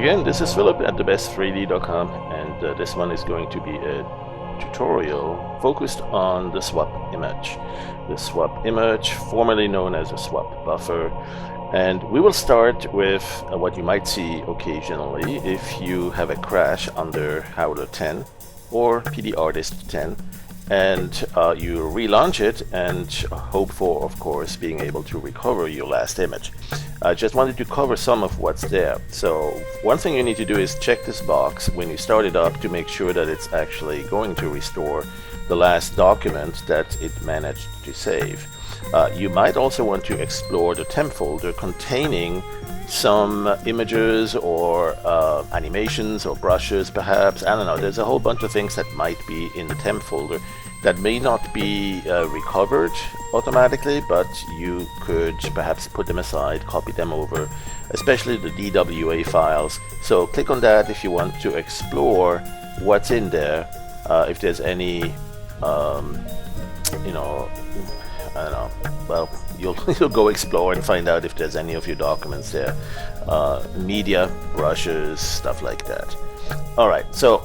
again, this is Philip at thebest3d.com, and this one is going to be a tutorial focused on the swap image. The swap image, formerly known as a swap buffer. And we will start with what you might see occasionally if you have a crash under Howler 10 or PDArtist 10, and you relaunch it and hope for, of course, being able to recover your last image. I just wanted to cover some of what's there. So one thing you need to do is check this box when you start it up to make sure that it's actually going to restore the last document that it managed to save. You might also want to explore the temp folder containing some images or animations or brushes perhaps. I don't know, there's a whole bunch of things that might be in the temp folder that may not be recovered automatically, but you could perhaps put them aside, copy them over, especially the DWA files. So click on that if you want to explore what's in there, if there's any, you know, I don't know, well, you'll go explore and find out if there's any of your documents there. Media, brushes, stuff like that. Alright, so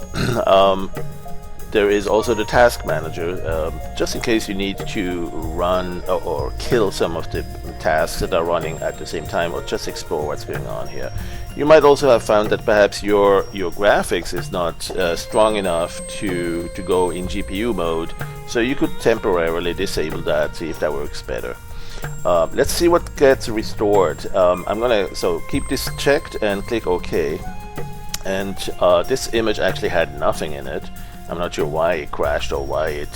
there is also the task manager, just in case you need to run or kill some of the tasks that are running at the same time, or just explore what's going on here. You might also have found that perhaps your graphics is not strong enough to go in GPU mode, so you could temporarily disable that, see if that works better. Let's see what gets restored. I'm gonna keep this checked and click OK. And this image actually had nothing in it. I'm not sure why it crashed or why it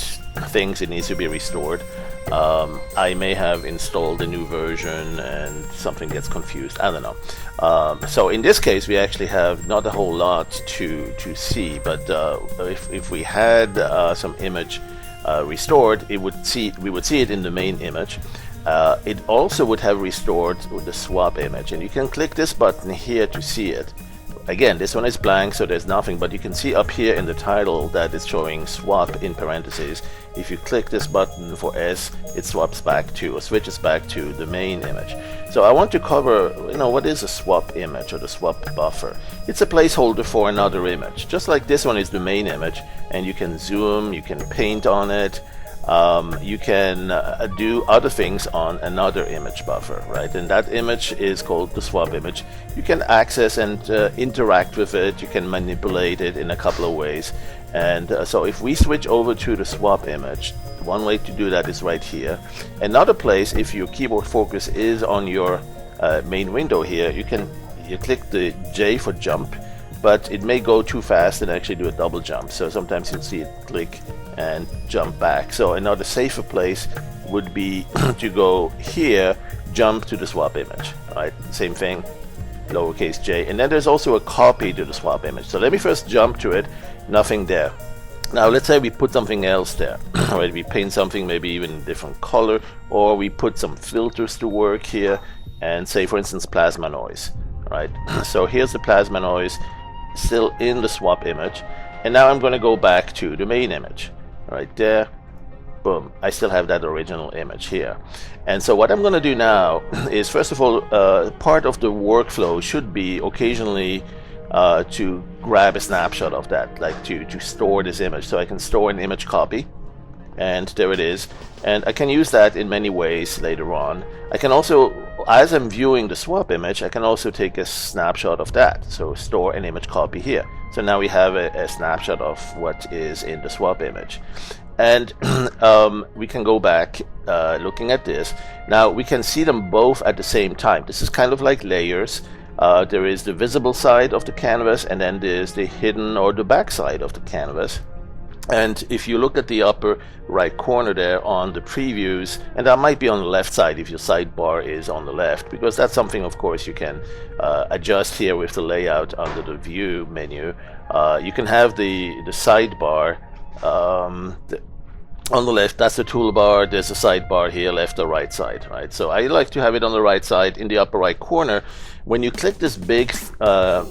thinks it needs to be restored. I may have installed a new version and something gets confused. I don't know. So in this case, we actually have not a whole lot to see, but if we had some image restored, we would see it in the main image. It also would have restored the swap image, and you can click this button here to see it. Again, this one is blank, so there's nothing, but you can see up here in the title that it's showing swap in parentheses. If you click this button for S, it swaps back to, or switches back to the main image. So I want to cover, you know, what is a swap image or the swap buffer? It's a placeholder for another image. Just like this one is the main image, and you can zoom, you can paint on it, you can do other things on another image buffer, right? And that image is called the swap image. You can access and interact with it. You can manipulate it in a couple of ways. And so if we switch over to the swap image, one way to do that is right here. Another place, if your keyboard focus is on your main window here, you click the J for jump, but it may go too fast and actually do a double jump. So sometimes you'll see it click and jump back. So another safer place would be to go here, jump to the swap image, right? Same thing, lowercase j. And then there's also a copy to the swap image. So let me first jump to it, nothing there. Now let's say we put something else there, right? We paint something maybe even a different color, or we put some filters to work here, and say for instance plasma noise, right? So here's the plasma noise still in the swap image, and now I'm going to go back to the main image right there. Boom, I still have that original image here. And so what I'm going to do now is, first of all, part of the workflow should be occasionally to grab a snapshot of that, like to store this image. So I can store an image copy, and there it is, and I can use that in many ways later on. I can also, as I'm viewing the swap image, I can also take a snapshot of that, so store an image copy here. So now we have a snapshot of what is in the swap image, and we can go back looking at this. Now we can see them both at the same time. This is kind of like layers. There is the visible side of the canvas, and then there's the hidden or the back side of the canvas. And if you look at the upper right corner there on the previews, and that might be on the left side if your sidebar is on the left, because that's something of course you can adjust here with the layout under the view menu. You can have the sidebar on the left, that's the toolbar. There's a sidebar here, left or right side, right? So I like to have it on the right side in the upper right corner. When you click this big thumbnail,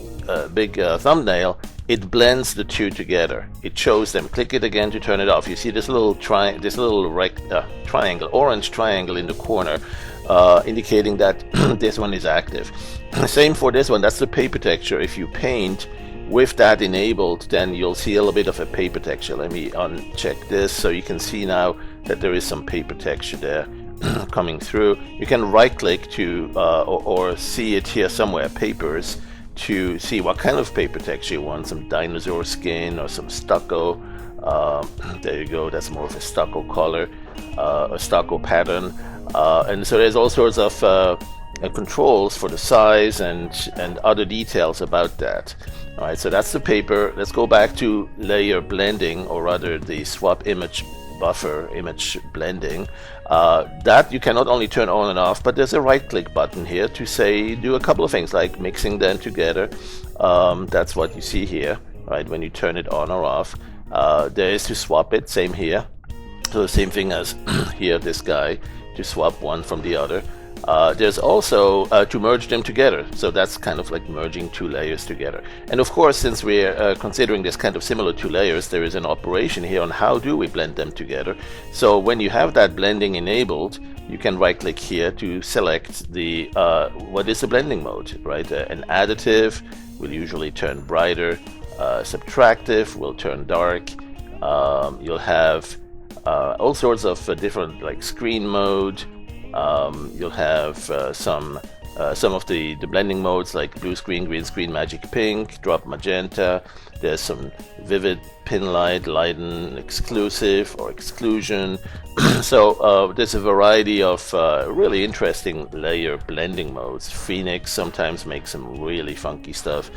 it blends the two together. It shows them. Click it again to turn it off. You see this little triangle, orange triangle in the corner, indicating that this one is active. Same for this one. That's the paper texture. If you paint with that enabled, then you'll see a little bit of a paper texture. Let me uncheck this so you can see now that there is some paper texture there coming through. You can right click to or see it here somewhere, papers, to see what kind of paper texture you want. Some dinosaur skin or some stucco. There you go, that's more of a stucco color, a stucco pattern. And so there's all sorts of controls for the size and other details about that. All right, so that's the paper. Let's go back to layer blending, or rather the swap image buffer, image blending. That you can not only turn on and off, but there's a right click button here to say do a couple of things like mixing them together. That's what you see here, right, when you turn it on or off. There is to swap it, same here. So the same thing as here, this guy, to swap one from the other. There's also to merge them together, so that's kind of like merging two layers together. And of course, since we're considering this kind of similar two layers, there is an operation here on how do we blend them together. So when you have that blending enabled, you can right click here to select the what is the blending mode, right? An additive will usually turn brighter, subtractive will turn dark. You'll have all sorts of different, like screen mode. You'll have some of the blending modes like blue screen, green screen, magic pink, drop magenta. There's some vivid, pin light, lighten, exclusive or exclusion. So there's a variety of really interesting layer blending modes. Phoenix sometimes makes some really funky stuff.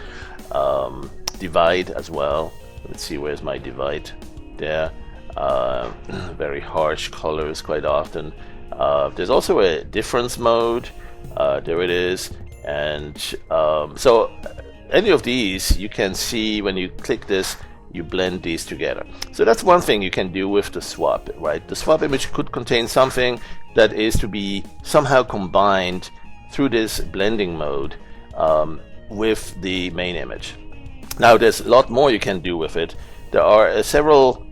Divide as well. Let's see, where's my divide? There. Very harsh colors quite often. There's also a difference mode. There it is. And so any of these you can see when you click this, you blend these together. So that's one thing you can do with the swap, right? The swap image could contain something that is to be somehow combined through this blending mode with the main image. Now there's a lot more you can do with it. There are several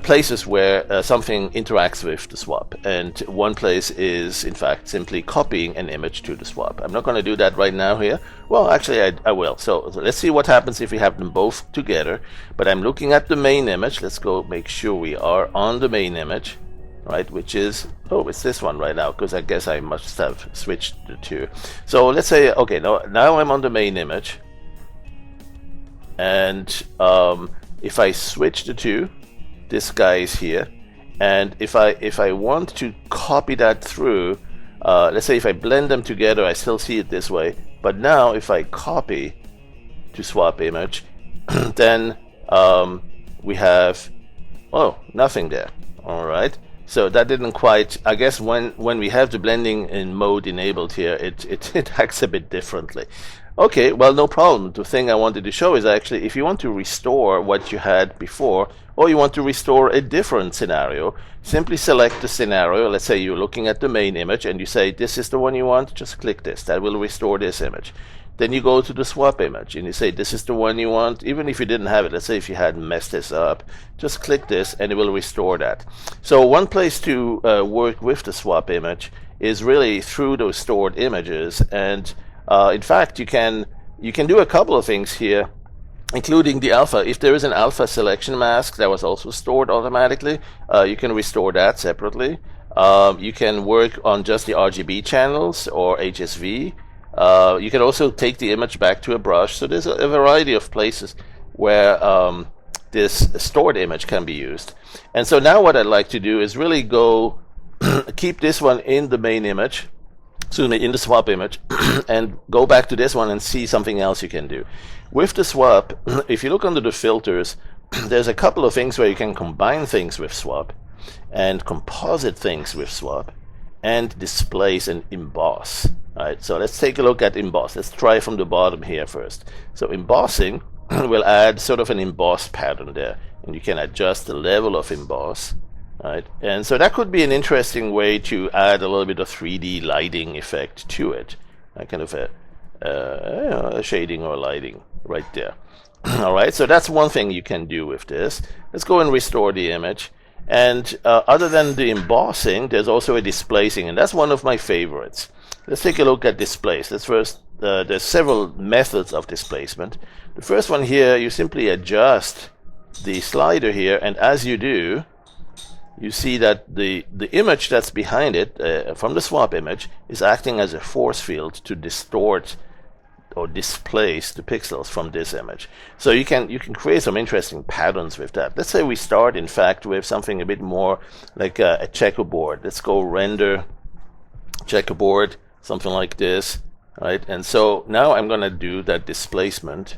places where something interacts with the swap, and one place is in fact simply copying an image to the swap. I'm not going to do that right now here. Well, actually I will. So let's see what happens if we have them both together. But I'm looking at the main image. Let's go make sure we are on the main image, right, which is, oh, it's this one right now, because I guess I must have switched the two. So let's say, okay, now I'm on the main image, and if I switch the two, this guy is here, and if I want to copy that through, let's say if I blend them together, I still see it this way. But now if I copy to swap image, then we have, oh, nothing there. All right, so that didn't quite, I guess when we have the blending in mode enabled here, it acts a bit differently. Okay, well, no problem. The thing I wanted to show is actually if you want to restore what you had before, or you want to restore a different scenario, simply select the scenario. Let's say you're looking at the main image and you say this is the one you want, just click this. That will restore this image. Then you go to the swap image and you say this is the one you want. Even if you didn't have it, let's say if you had messed this up, just click this and it will restore that. So one place to work with the swap image is really through those stored images. And in fact, you can do a couple of things here, including the alpha. If there is an alpha selection mask that was also stored automatically, you can restore that separately. You can work on just the RGB channels or HSV. You can also take the image back to a brush. So there's a variety of places where this stored image can be used. And so now what I'd like to do is really go keep this one in the main image, in the swap image, and go back to this one and see something else you can do. With the swap, if you look under the filters, there's a couple of things where you can combine things with swap, and composite things with swap, and displace and emboss. All right, so let's take a look at emboss. Let's try from the bottom here first. So embossing will add sort of an emboss pattern there, and you can adjust the level of emboss. Right, and so that could be an interesting way to add a little bit of 3D lighting effect to it, kind of a shading or lighting right there. All right, so that's one thing you can do with this. Let's go and restore the image. And other than the embossing, there's also a displacing, and that's one of my favorites. Let's take a look at displace. Let's first, there's several methods of displacement. The first one here, you simply adjust the slider here, and as you do, you see that the image that's behind it, from the swap image, is acting as a force field to distort or displace the pixels from this image. So you can create some interesting patterns with that. Let's say we start, in fact, with something a bit more like a checkerboard. Let's go render checkerboard, something like this, right? And so now I'm going to do that displacement,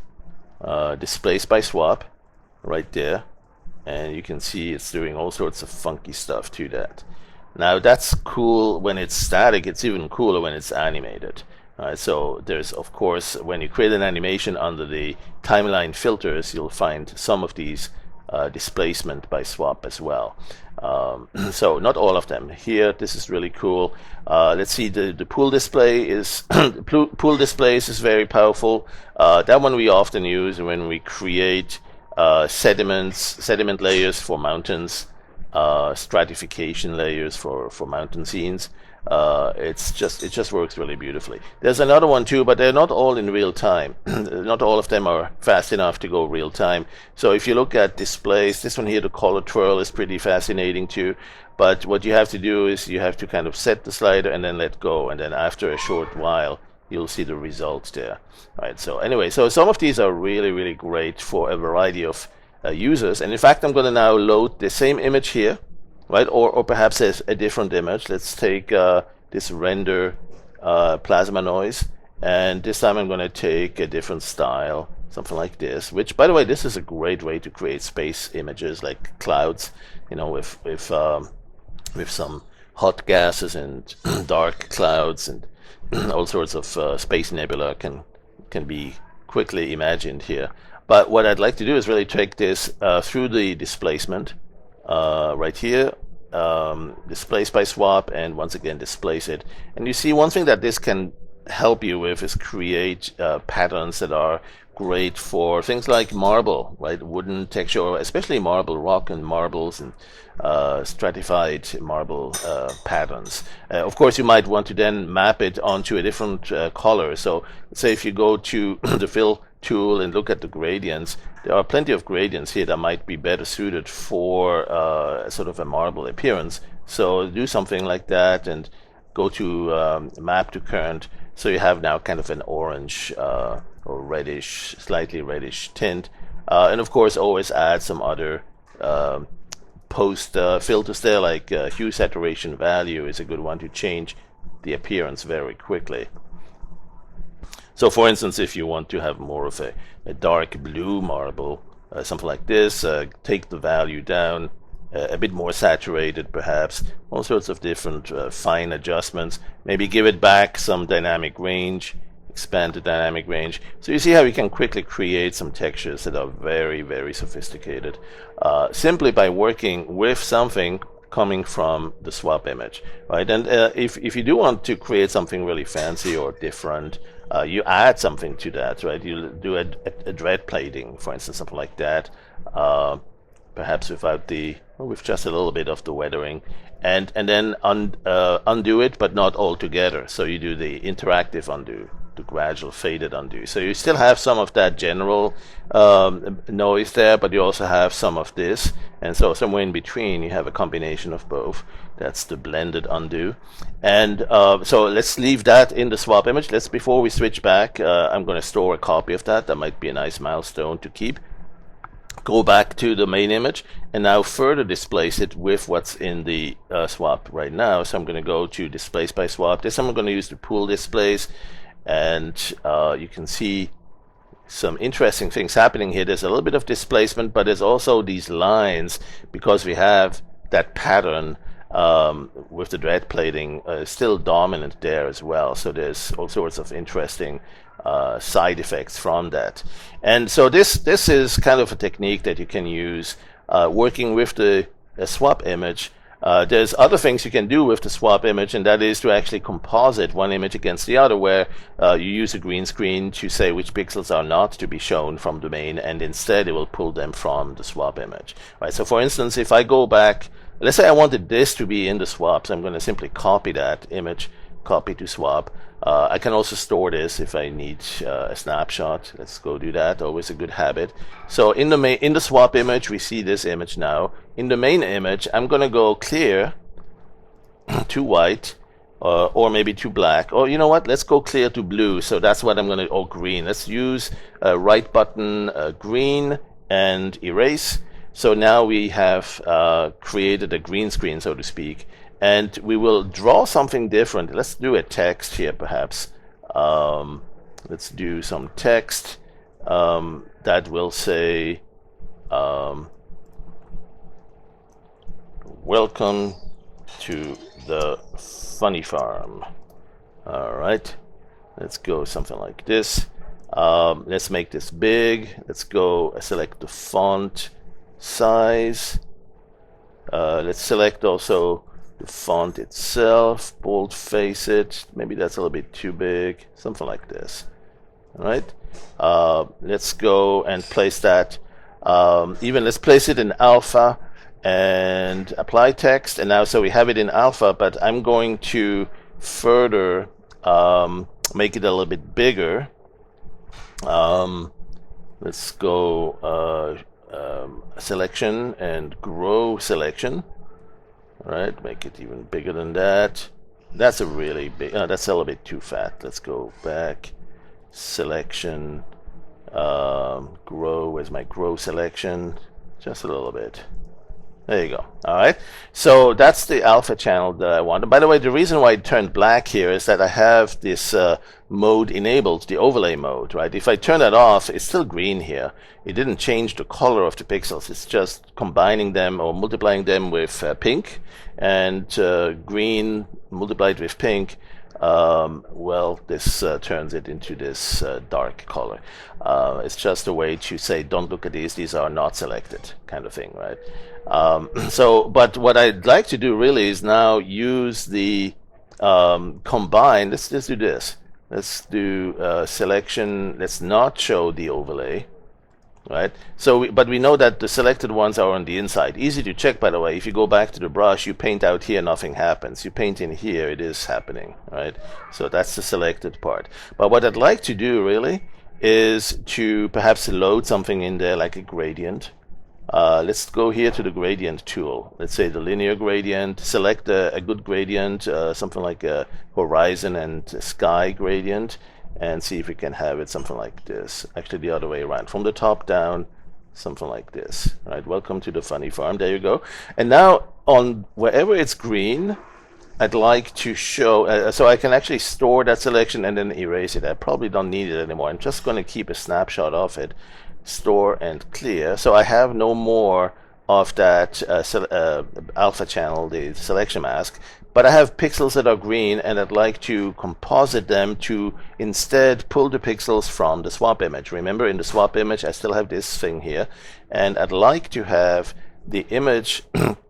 displace by swap, right there. And you can see it's doing all sorts of funky stuff to that. Now that's cool when it's static. It's even cooler when it's animated. So there's, of course, when you create an animation under the timeline filters, you'll find some of these displacement by swap as well. So not all of them. Here, this is really cool. Let's see, the pool display is pool displays is very powerful. That one we often use when we create sediment layers for mountains, stratification layers for mountain scenes. It just works really beautifully. There's another one too, but they're not all in real time. Not all of them are fast enough to go real time. So if you look at displays, this one here, the color twirl, is pretty fascinating too. But what you have to do is you have to kind of set the slider and then let go, and then after a short while you'll see the results there. Right. So anyway, so some of these are really, really great for a variety of users. And in fact, I'm going to now load the same image here. Right, or perhaps a different image. Let's take this render plasma noise, and this time I'm going to take a different style, something like this. Which, by the way, this is a great way to create space images like clouds, you know, with some hot gases and dark clouds and all sorts of space nebula can be quickly imagined here. But what I'd like to do is really take this through the displacement. Right here, displace by swap, and once again displace it. And you see, one thing that this can help you with is create patterns that are great for things like marble, right? Wooden texture, especially marble rock and marbles and stratified marble patterns. Of course, you might want to then map it onto a different color. So say if you go to the fill tool and look at the gradients, there are plenty of gradients here that might be better suited for sort of a marble appearance. So do something like that and go to map to current. So you have now kind of an orange or reddish, slightly reddish tint. And of course, always add some other post filters there, like hue saturation value is a good one to change the appearance very quickly. So for instance, if you want to have more of a dark blue marble, something like this, take the value down, a bit more saturated perhaps, all sorts of different fine adjustments, maybe give it back some dynamic range, expand the dynamic range. So you see how you can quickly create some textures that are very, very sophisticated, simply by working with something coming from the swap image, right? And if you do want to create something really fancy or different, you add something to that, right? You do a dread plating, for instance, something like that, perhaps with just a little bit of the weathering, and then undo it, but not altogether. So you do the interactive undo, the gradual faded undo. So you still have some of that general noise there, but you also have some of this, and so somewhere in between you have a combination of both. That's the blended undo. And so let's leave that in the swap image. Before we switch back, I'm going to store a copy of that. That might be a nice milestone to keep. Go back to the main image and now further displace it with what's in the swap right now. So I'm going to go to displace by swap. This time I'm going to use the pool displays, and you can see some interesting things happening here. There's a little bit of displacement, but there's also these lines because we have that pattern with the dread plating still dominant there as well. So there's all sorts of interesting side effects from that. And so this is kind of a technique that you can use working with the swap image There's other things you can do with the swap image, and that is to actually composite one image against the other, where you use a green screen to say which pixels are not to be shown from the main, and instead it will pull them from the swap image. Right. So for instance, if I go back, let's say I wanted this to be in the swap, so I'm going to simply copy that image, copy to swap. I can also store this if I need a snapshot. Let's go do that. Always a good habit. So in the swap image, we see this image now. In the main image, I'm going to go clear to white, or maybe to black. Or you know what? Let's go clear to blue. So that's what I'm going to. Oh, green. Let's use right button green and erase. So now we have created a green screen, so to speak. And we will draw something different. Let's do a text here, perhaps. Let's do some text that will say, welcome to the funny farm. All right. Let's go something like this. Let's make this big. Let's go select the font size. Let's select also the font itself, boldface it. Maybe that's a little bit too big, something like this. All right. Let's go and place that. Even let's place it in alpha and apply text. And now, so we have it in alpha, but I'm going to further make it a little bit bigger. Let's go selection and grow selection. Right, make it even bigger than that. That's a really big, that's a little bit too fat. Let's go back, selection, grow, where's my grow selection? Just a little bit. There you go. All right, so that's the alpha channel that I want. By the way, the reason why it turned black here is that I have this mode enabled, the overlay mode, right? If I turn that off, it's still green here. It didn't change the color of the pixels. It's just combining them or multiplying them with pink, and green multiplied with pink. Well, this turns it into this dark color. It's just a way to say, don't look at these are not selected, kind of thing, right? But what I'd like to do really is now use the combine. Let's just do this. Let's do selection. Let's not show the overlay, right? So, but we know that the selected ones are on the inside. Easy to check, by the way. If you go back to the brush, you paint out here, nothing happens. You paint in here, it is happening, right? So that's the selected part. But what I'd like to do really is to perhaps load something in there like a gradient. Let's go here to the gradient tool. Let's say the linear gradient. Select a good gradient, something like a horizon and sky gradient, and see if we can have it something like this. Actually, the other way around, from the top down, something like this. Right? Welcome to the funny farm. There you go. And now, on wherever it's green, I'd like to show, so I can actually store that selection and then erase it. I probably don't need it anymore. I'm just going to keep a snapshot of it. Store and clear. So I have no more of that alpha channel, the selection mask, but I have pixels that are green, and I'd like to composite them to instead pull the pixels from the swap image. Remember, in the swap image I still have this thing here, and I'd like to have the image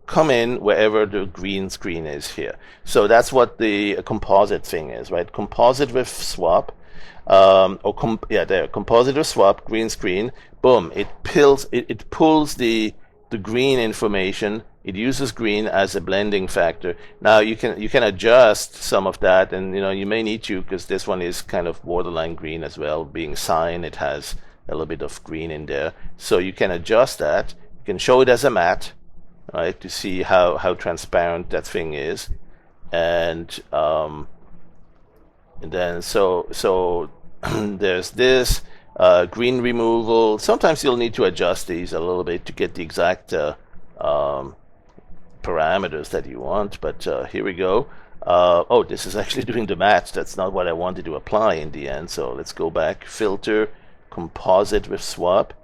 come in wherever the green screen is here. So that's what the composite thing is, right? Composite with swap. Composite with swap, green screen, boom, it pulls the green information. It uses green as a blending factor. Now you can adjust some of that, and you may need to, because this one is kind of borderline green as well. Being cyan, it has a little bit of green in there, so you can adjust that. You can show it as a matte, right, to see how transparent that thing is, and then so there's this green removal. Sometimes you'll need to adjust these a little bit to get the exact parameters that you want, but here we go. Oh, this is actually doing the match. That's not what I wanted to apply in the end, so let's go back, filter, composite with swap.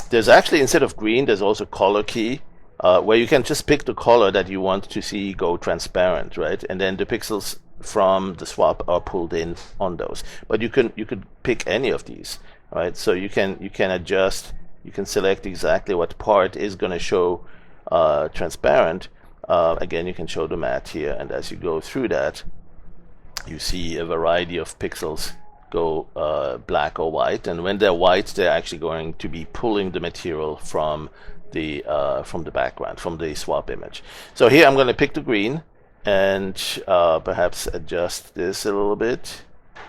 There's actually, instead of green, there's also color key, where you can just pick the color that you want to see go transparent, right? And then the pixels from the swap are pulled in on those. But you could pick any of these, right? So you can adjust. You can select exactly what part is going to show transparent. again, you can show the matte here, and as you go through that, you see a variety of pixels go black or white, and when they're white, they're actually going to be pulling the material from the background, from the swap image. So here I'm going to pick the green and perhaps adjust this a little bit,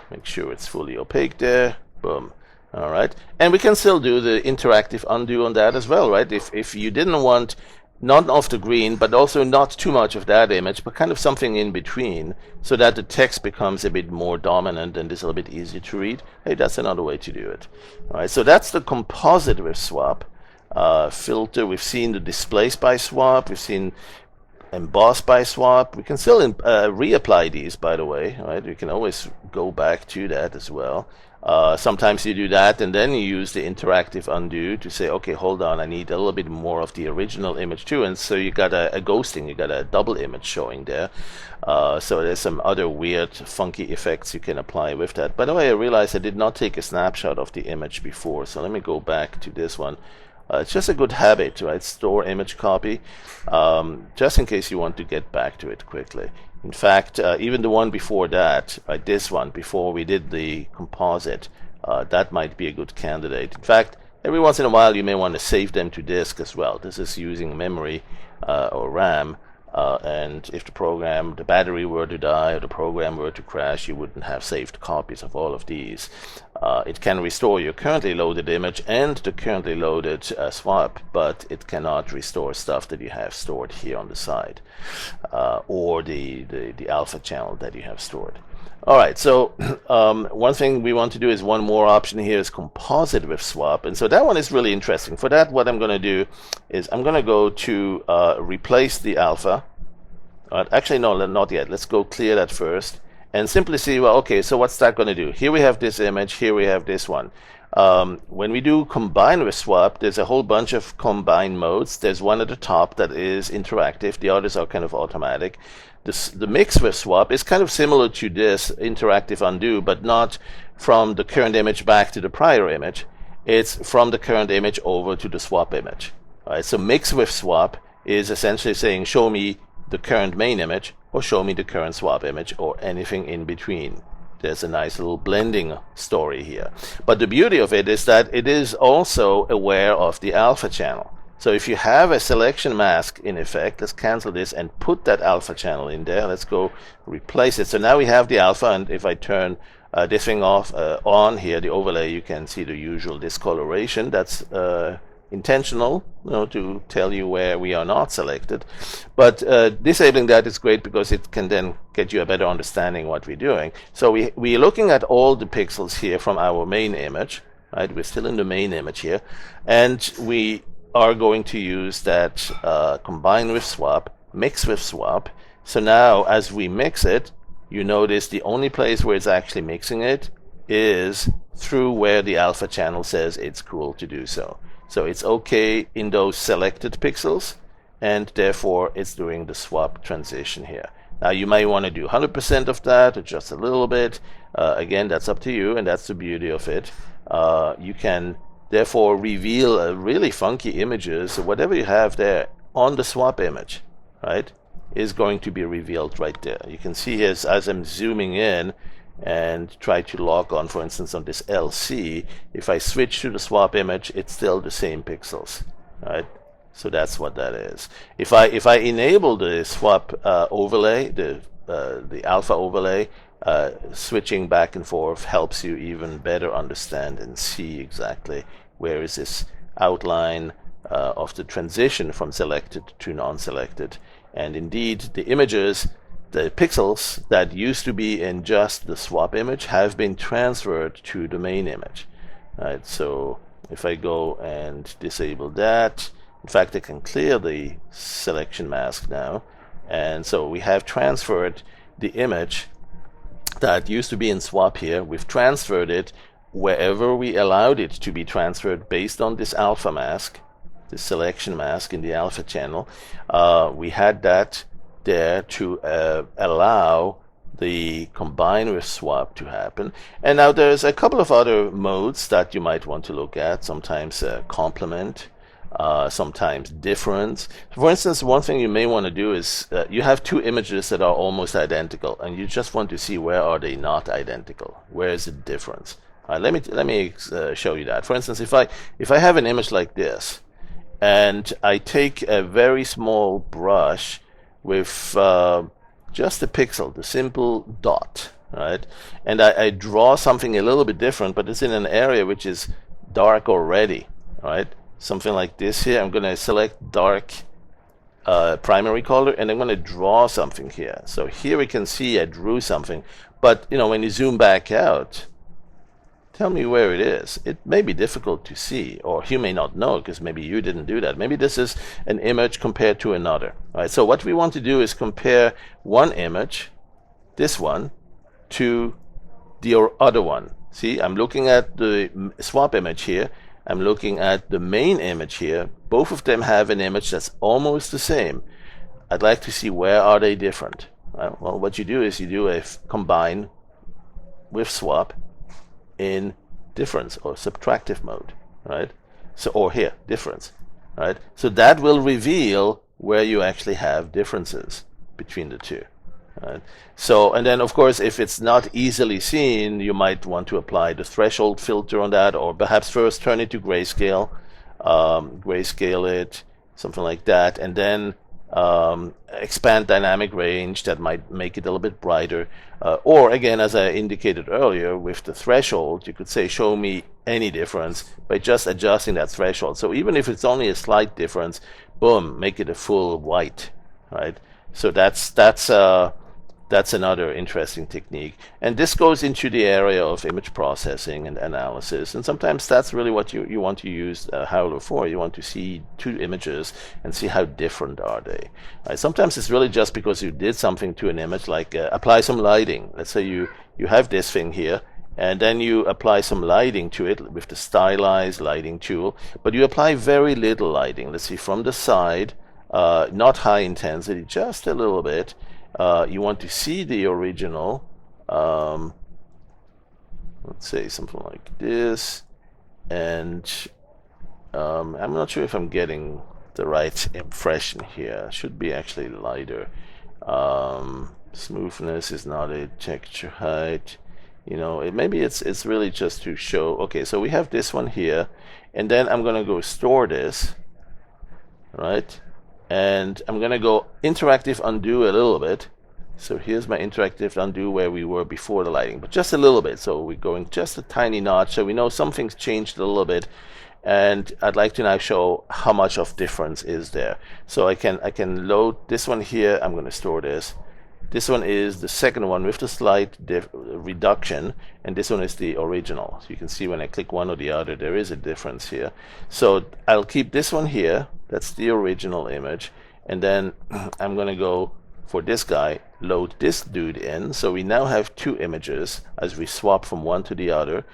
make sure it's fully opaque there. Boom. All right, and we can still do the interactive undo on that as well, right? If you didn't want none of the green, but also not too much of that image, but kind of something in between, so that the text becomes a bit more dominant and is a little bit easier to read, hey, that's another way to do it. All right, so that's the composite with swap filter. We've seen the displace by swap, we've seen emboss by swap. We can still reapply these, by the way, right? We can always go back to that as well. Sometimes you do that and then you use the interactive undo to say, okay, hold on, I need a little bit more of the original image too. And so you got a ghosting, you got a double image showing there. So there's some other weird, funky effects you can apply with that. By the way, I realized I did not take a snapshot of the image before. So let me go back to this one. It's just a good habit, right? Store image copy, just in case you want to get back to it quickly. In fact, even the one before that, right, this one, before we did the composite, that might be a good candidate. In fact, every once in a while you may want to save them to disk as well. This is using memory or RAM, and if the battery were to die or the program were to crash, you wouldn't have saved copies of all of these. It can restore your currently loaded image and the currently loaded swap, but it cannot restore stuff that you have stored here on the side, or the alpha channel that you have stored. All right, so one thing we want to do is one more option here is composite with swap, and so that one is really interesting. For that, what I'm going to do is I'm going to go to replace the alpha. Actually, no, not yet. Let's go clear that first and simply see, well, okay, so what's that going to do? Here we have this image, here we have this one. When we do combine with swap, there's a whole bunch of combine modes. There's one at the top that is interactive. The others are kind of automatic. The mix with swap is kind of similar to this interactive undo, but not from the current image back to the prior image. It's from the current image over to the swap image. All right, so mix with swap is essentially saying, show me the current main image, or show me the current swap image, or anything in between. There's a nice little blending story here. But the beauty of it is that it is also aware of the alpha channel. So if you have a selection mask in effect, let's cancel this and put that alpha channel in there. Let's go replace it. So now we have the alpha, and if I turn this thing off on here, the overlay, you can see the usual discoloration. That's intentional, to tell you where we are not selected. But disabling that is great because it can then get you a better understanding what we're doing. So we're looking at all the pixels here from our main image, right? We're still in the main image here, and we are going to use that combine with swap, mix with swap. So now as we mix it, you notice the only place where it's actually mixing it is through where the alpha channel says it's cool to do so. So it's okay in those selected pixels, and therefore it's doing the swap transition here. Now you may want to do 100% of that, or just a little bit. Again, that's up to you, and that's the beauty of it. You can therefore reveal really funky images. So whatever you have there on the swap image, right, is going to be revealed right there. You can see here as I'm zooming in and try to log on, for instance, on this LC, if I switch to the swap image, it's still the same pixels, right? So that's what that is. If I enable the swap overlay, the alpha overlay, switching back and forth helps you even better understand and see exactly where is this outline of the transition from selected to non-selected. And indeed, the images, the pixels that used to be in just the swap image have been transferred to the main image. Right, so if I go and disable that, in fact I can clear the selection mask now, and so we have transferred the image that used to be in swap here. We've transferred it wherever we allowed it to be transferred based on this alpha mask, this selection mask in the alpha channel. We had that there to allow the combine with swap to happen. And now there's a couple of other modes that you might want to look at. Sometimes complement sometimes difference. For instance, one thing you may want to do is you have two images that are almost identical, and you just want to see where are they not identical, where is the difference. Let me show you that. For instance, if I have an image like this, and I take a very small brush with just a pixel, the simple dot, right, and I draw something a little bit different, but it's in an area which is dark already, right? Something like this here. I'm going to select dark primary color, and I'm going to draw something here. So here we can see I drew something, but when you zoom back out, tell me where it is. It may be difficult to see, or you may not know because maybe you didn't do that. Maybe this is an image compared to another. All right, so what we want to do is compare one image, this one, to the other one. See, I'm looking at the swap image here. I'm looking at the main image here. Both of them have an image that's almost the same. I'd like to see where are they different. Well, what you do is you do a combine with swap in difference or subtractive mode, right? So, or here, difference, right? So that will reveal where you actually have differences between the two. Right. So, and then of course, if it's not easily seen, you might want to apply the threshold filter on that, or perhaps first turn it to grayscale, grayscale it, something like that, and then expand dynamic range. That might make it a little bit brighter. Or again, as I indicated earlier, with the threshold, you could say, show me any difference by just adjusting that threshold. So even if it's only a slight difference, boom, make it a full white, right? So that's another interesting technique. And this goes into the area of image processing and analysis. And sometimes that's really what you want to use Howler for. You want to see two images and see how different are they. Right? Sometimes it's really just because you did something to an image, like apply some lighting. Let's say you have this thing here, and then you apply some lighting to it with the stylized lighting tool, but you apply very little lighting. Let's see, from the side, not high intensity, just a little bit. You want to see the original, let's say something like this, and I'm not sure if I'm getting the right impression here. It should be actually lighter. Smoothness is not a texture height. Maybe it's really just to show. Okay, so we have this one here, and then I'm gonna go store this, right? And I'm going to go interactive undo a little bit. So here's my interactive undo where we were before the lighting, but just a little bit. So we're going just a tiny notch, so we know something's changed a little bit. And I'd like to now show how much of difference is there. So I can load this one here. I'm going to store this. This one is the second one with the slight reduction, and this one is the original. So you can see when I click one or the other, there is a difference here. So I'll keep this one here. That's the original image. And then I'm going to go for this guy, load this dude in. So we now have two images as we swap from one to the other.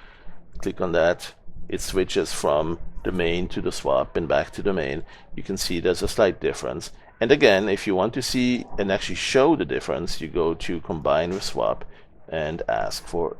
Click on that. It switches from the main to the swap and back to the main. You can see there's a slight difference. And again, if you want to see and actually show the difference, you go to combine with swap and ask for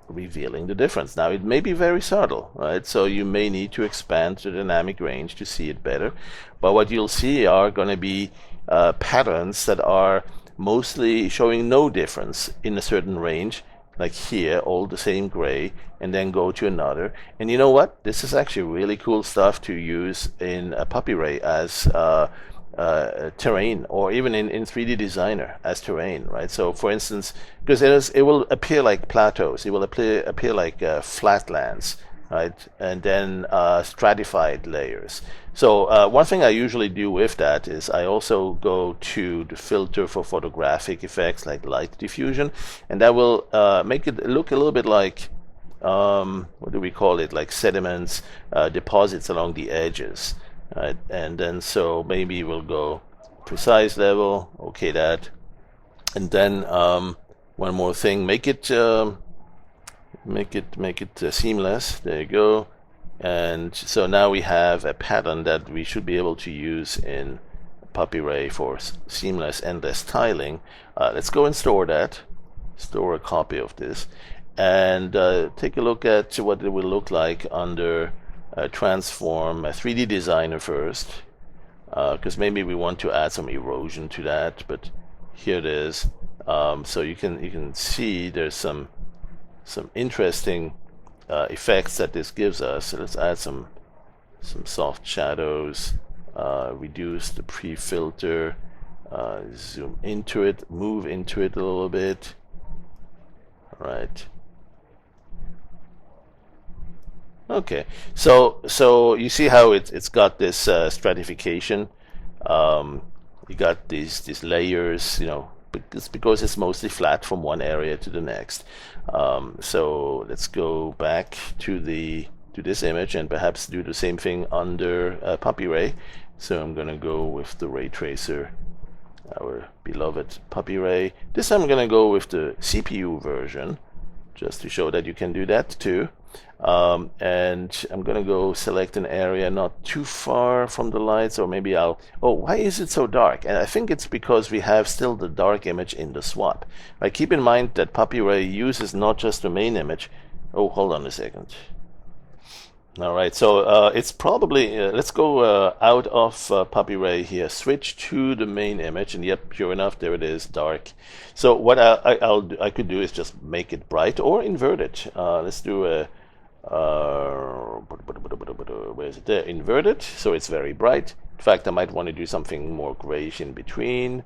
revealing the difference. Now, it may be very subtle, right? So you may need to expand the dynamic range to see it better. But what you'll see are going to be patterns that are mostly showing no difference in a certain range, like here, all the same gray, and then go to another. And you know what? This is actually really cool stuff to use in a puppy ray as terrain, or even in 3D Designer as terrain, right? So for instance, because it will appear like plateaus, it will appear like flatlands, right? And then stratified layers. So one thing I usually do with that is I also go to the filter for photographic effects like light diffusion, and that will make it look a little bit like what do we call it, like sediments, deposits along the edges. Right, and then so maybe we'll go precise level, okay, that, and then one more thing, make it seamless. There you go. And so now we have a pattern that we should be able to use in Puppy Ray for seamless endless tiling. Let's go and store that. Store a copy of this, and take a look at what it will look like under transform a 3D designer first, because maybe we want to add some erosion to that, but here it is. So you can see there's some interesting effects that this gives us. So let's add some soft shadows, reduce the pre-filter, zoom into it, move into it a little bit. All right. Okay, so you see how it's got this stratification. You got these layers, because it's mostly flat from one area to the next. So let's go back to this image and perhaps do the same thing under Puppy Ray. So I'm gonna go with the ray tracer, our beloved Puppy Ray. This time I'm gonna go with the CPU version, just to show that you can do that too. And I'm gonna go select an area not too far from the lights, or maybe oh, why is it so dark? And I think it's because we have still the dark image in the swap. Right, keep in mind that Puppy Ray uses not just the main image. Oh, hold on a second. All right, so it's probably, let's go out of Puppy Ray here, switch to the main image, and yep, sure enough, there it is, dark. So what I could do is just make it bright or invert it. Let's do a where is it there? Inverted, so it's very bright. In fact, I might want to do something more grayish in between,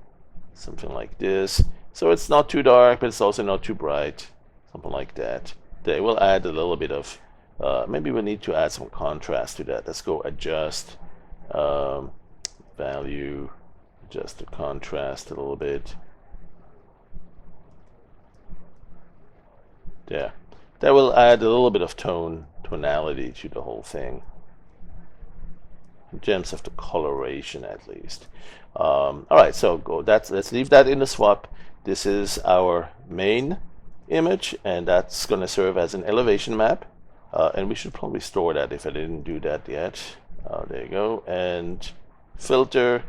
something like this. So it's not too dark, but it's also not too bright, something like that. They will add a little bit of, maybe we need to add some contrast to that. Let's go adjust value, adjust the contrast a little bit. There. That will add a little bit of tonality to the whole thing, in terms of the coloration at least. All right, so let's leave that in the swap. This is our main image, and that's going to serve as an elevation map. And we should probably store that if I didn't do that yet. There you go. And filter,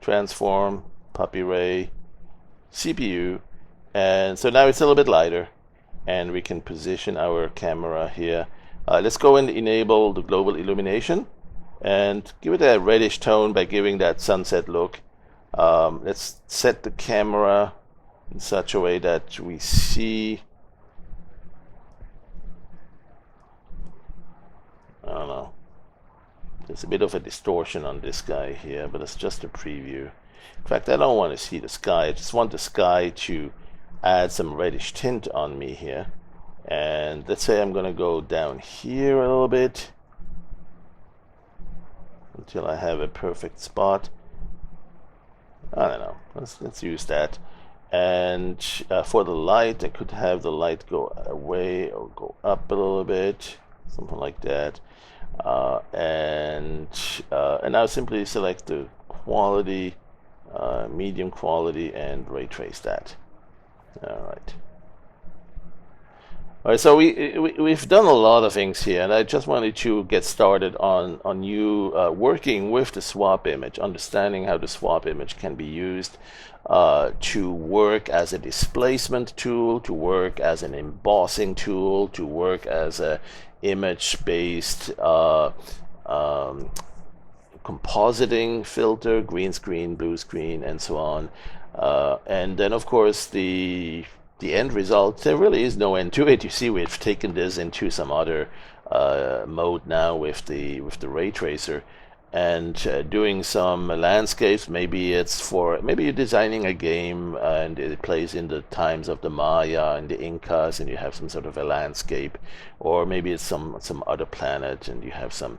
transform, Puppy Ray, CPU. And so now it's a little bit lighter, and we can position our camera here. Let's go and enable the global illumination and give it a reddish tone by giving that sunset look. Let's set the camera in such a way that we see, I don't know, there's a bit of a distortion on this guy here, but it's just a preview. In fact, I don't want to see the sky. I just want the sky to add some reddish tint on me here. And let's say I'm gonna go down here a little bit until I have a perfect spot. I don't know, let's use that. And for the light, I could have the light go away or go up a little bit, something like that. And I'll simply select the quality, medium quality, and ray trace that. All right. All right, so we've done a lot of things here, and I just wanted to get started on you working with the swap image, understanding how the swap image can be used to work as a displacement tool, to work as an embossing tool, to work as a image-based compositing filter, green screen, blue screen, and so on. And then, of course, the end result, there really is no end to it. You see, we've taken this into some other mode now with the ray tracer, and doing some landscapes. Maybe you're designing a game and it plays in the times of the Maya and the Incas, and you have some sort of a landscape, or maybe it's some other planet and you have some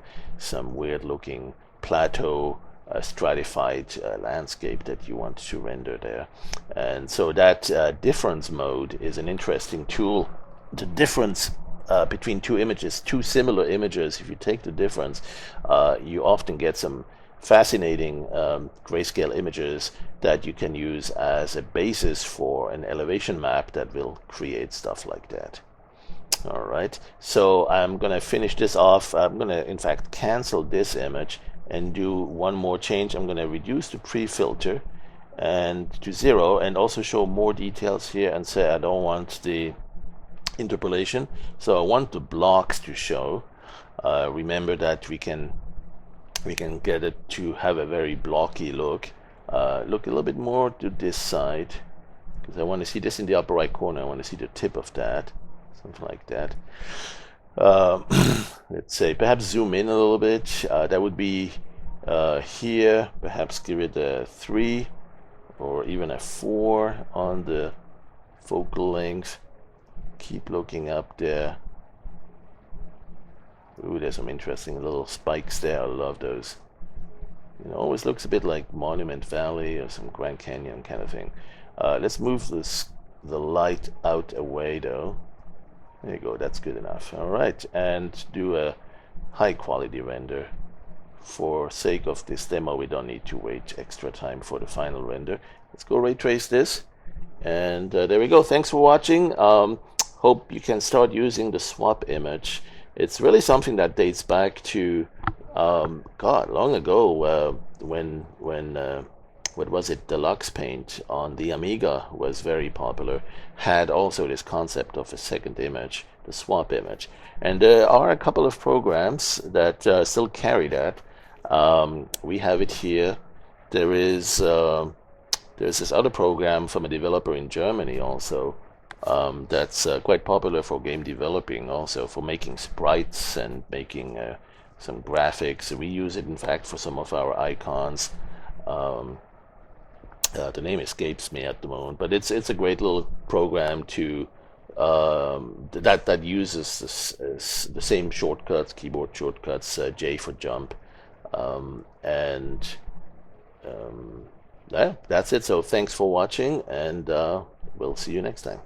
weird looking plateau, stratified landscape that you want to render there. And so that difference mode is an interesting tool. The difference between two similar images, if you take the difference, you often get some fascinating grayscale images that you can use as a basis for an elevation map that will create stuff like that. All right, so I'm going to finish this off. I'm going to, in fact, cancel this image and do one more change. I'm going to reduce the pre-filter and to 0, and also show more details here and say I don't want the interpolation, so I want the blocks to show. Remember that we can get it to have a very blocky look. Look a little bit more to this side, because I want to see this in the upper right corner. I want to see the tip of that, something like that. Let's say perhaps zoom in a little bit. That would be here. Perhaps give it a 3 or even a 4 on the focal length. Keep looking up there. Ooh, there's some interesting little spikes there. I love those. It always looks a bit like Monument Valley or some Grand Canyon kind of thing. Let's move the light out away though. There you go, that's good enough. All right, and do a high quality render. For sake of this demo, we don't need to wait extra time for the final render. Let's go ray trace this. And there we go. Thanks for watching. Hope you can start using the swap image. It's really something that dates back to God, long ago, when what was it, Deluxe Paint on the Amiga was very popular, had also this concept of a second image, the swap image. And there are a couple of programs that still carry that. We have it here. There's this other program from a developer in Germany also, that's quite popular for game developing, also for making sprites and making some graphics. We use it in fact for some of our icons. The name escapes me at the moment, but it's a great little program to that uses the same shortcuts, keyboard shortcuts, J for jump, and yeah, that's it. So thanks for watching, and we'll see you next time.